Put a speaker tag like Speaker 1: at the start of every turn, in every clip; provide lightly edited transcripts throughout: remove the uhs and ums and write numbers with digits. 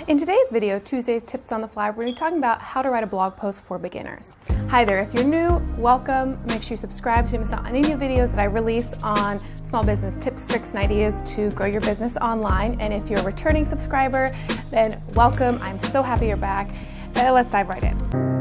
Speaker 1: In today's video, Tuesday's Tips on the Fly, we're going to be talking about how to write a blog post for beginners. Hi there, if you're new, welcome. Make sure you subscribe so you don't miss out on any new videos that I release on small business tips, tricks, and ideas to grow your business online. And if you're a returning subscriber, then welcome. I'm so happy you're back. Let's dive right in.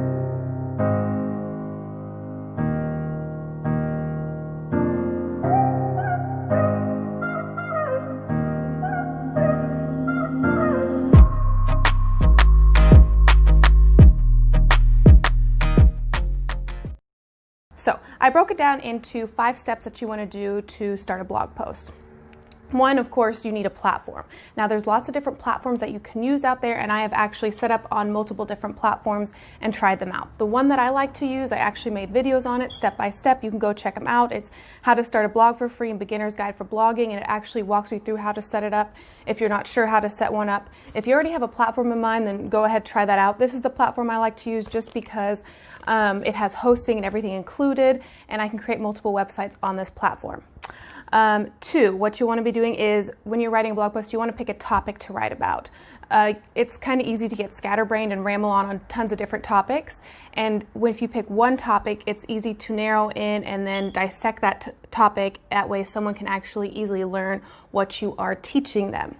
Speaker 1: So I broke it down into 5 steps that you want to do to start a blog post. One, of course, you need a platform. Now there's lots of different platforms that you can use out there, and I have actually set up on multiple different platforms and tried them out. The one that I like to use, I actually made videos on it step by step. You can go check them out. It's How to Start a Blog for Free and Beginner's Guide for Blogging, and it actually walks you through how to set it up if you're not sure how to set one up. If you already have a platform in mind, then go ahead, try that out. This is the platform I like to use just because it has hosting and everything included, and I can create multiple websites on this platform. 2, what you want to be doing is when you're writing a blog post, you want to pick a topic to write about. It's kind of easy to get scatterbrained and ramble on tons of different topics. And if you pick one topic, it's easy to narrow in and then dissect that topic. That way someone can actually easily learn what you are teaching them.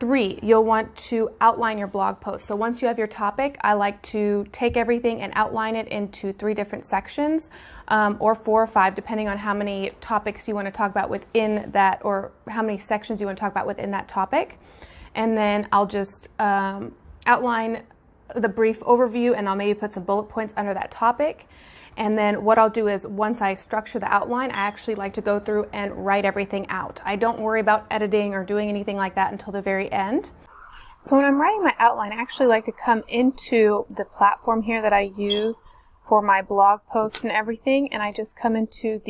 Speaker 1: 3, you'll want to outline your blog post. So once you have your topic, I like to take everything and outline it into 3 different sections, or 4 or 5, depending on how many topics you want to talk about within that, or how many sections you want to talk about within that topic. And then I'll just outline the brief overview, and I'll maybe put some bullet points under that topic. And then what I'll do is once I structure the outline, I actually like to go through and write everything out. I don't worry about editing or doing anything like that until the very end. So when I'm writing my outline, I actually like to come into the platform here that I use for my blog posts and everything, and I just come into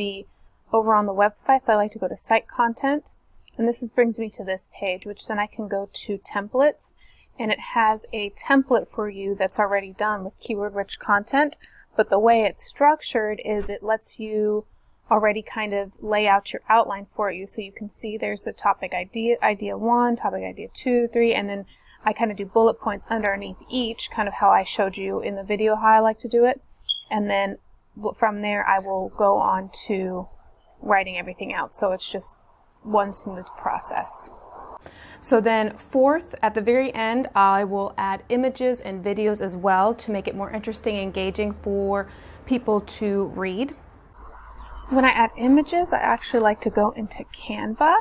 Speaker 1: over on the websites, I like to go to Site Content, and this brings me to this page, which then I can go to Templates, and it has a template for you that's already done with keyword-rich content. But the way it's structured is it lets you already kind of lay out your outline for you. So you can see there's the topic idea 1, topic idea 2, 3, and then I kind of do bullet points underneath each, kind of how I showed you in the video how I like to do it. And then from there I will go on to writing everything out. So it's just one smooth process. So then 4th, at the very end, I will add images and videos as well to make it more interesting and engaging for people to read. When I add images, I actually like to go into Canva,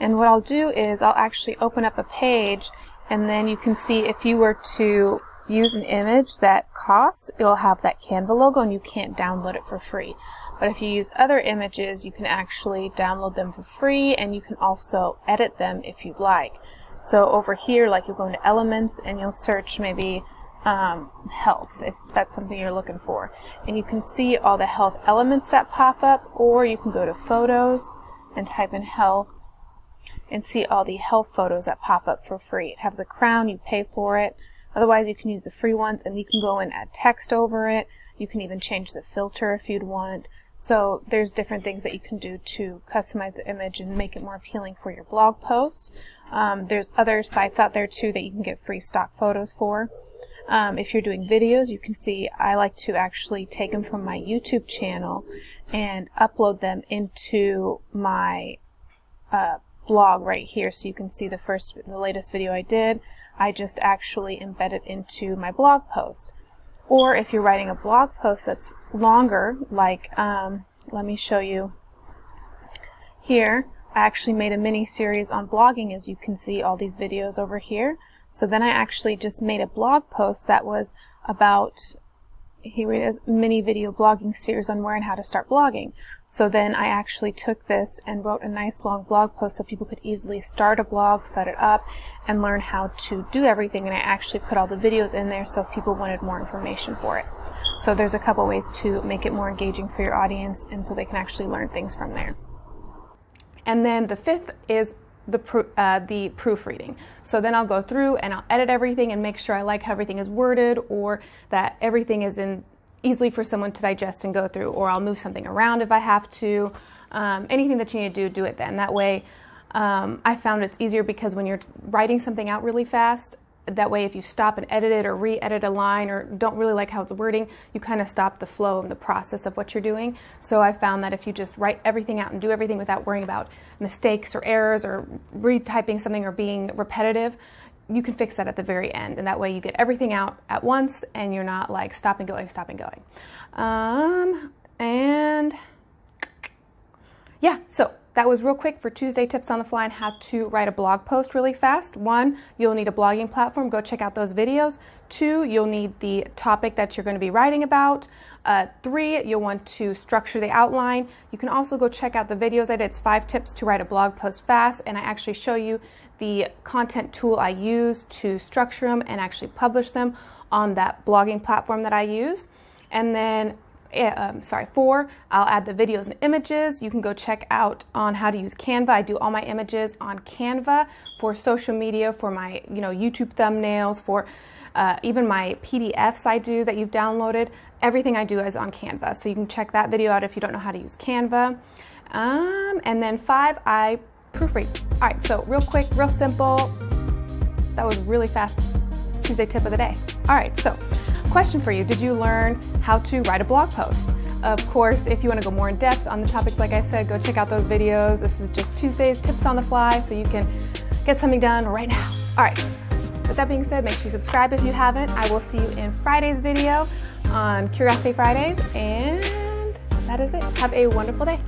Speaker 1: and what I'll do is I'll actually open up a page, and then you can see if you were to use an image that costs, it'll have that Canva logo and you can't download it for free. But if you use other images, you can actually download them for free, and you can also edit them if you'd like. So over here, like, you'll go into Elements and you'll search maybe health, if that's something you're looking for. And you can see all the health elements that pop up, or you can go to Photos and type in health and see all the health photos that pop up for free. It has a crown, you pay for it. Otherwise, you can use the free ones, and you can go and add text over it. You can even change the filter if you'd want. So there's different things that you can do to customize the image and make it more appealing for your blog posts. There's other sites out there too that you can get free stock photos for. If you're doing videos, you can see I like to actually take them from my YouTube channel and upload them into my blog right here. So you can see the latest video I did. I just actually embed it into my blog post. Or if you're writing a blog post that's longer, like, let me show you here. I actually made a mini series on blogging, as you can see all these videos over here. So then I actually just made a blog post that was about, here it is, mini video blogging series on where and how to start blogging. So then I actually took this and wrote a nice long blog post so people could easily start a blog, set it up, and learn how to do everything. And I actually put all the videos in there so if people wanted more information for it. So there's a couple ways to make it more engaging for your audience, and so they can actually learn things from there. And then the 5th is the proofreading. So then I'll go through and I'll edit everything and make sure I like how everything is worded, or that everything is easily for someone to digest and go through, or I'll move something around if I have to. Anything that you need to do it then. That way I found it's easier, because when you're writing something out really fast, That way, if you stop and edit it or re-edit a line or don't really like how it's wording, you kind of stop the flow and the process of what you're doing. So I found that if you just write everything out and do everything without worrying about mistakes or errors or retyping something or being repetitive, you can fix that at the very end. And that way you get everything out at once and you're not like stop and going, stop and going. And yeah, so that was real quick for Tuesday Tips on the Fly and how to write a blog post really fast. 1, you'll need a blogging platform. Go check out those videos. 2, you'll need the topic that you're going to be writing about. 3, you'll want to structure the outline. You can also go check out the videos I did. It's 5 tips to write a blog post fast, and I actually show you the content tool I use to structure them and actually publish them on that blogging platform that I use. And then 4, I'll add the videos and images. You can go check out on how to use Canva. I do all my images on Canva for social media, for my YouTube thumbnails, for even my PDFs I do that you've downloaded. Everything I do is on Canva. So you can check that video out if you don't know how to use Canva. And then 5, I proofread. All right, so real quick, real simple. That was really fast Tuesday tip of the day. All right, so question for you. Did you learn how to write a blog post? Of course, if you want to go more in depth on the topics, like I said, go check out those videos. This is just Tuesday's Tips on the Fly, so you can get something done right now. All right, with that being said, make sure you subscribe if you haven't. I will see you in Friday's video on Curiosity Fridays, and that is it. Have a wonderful day.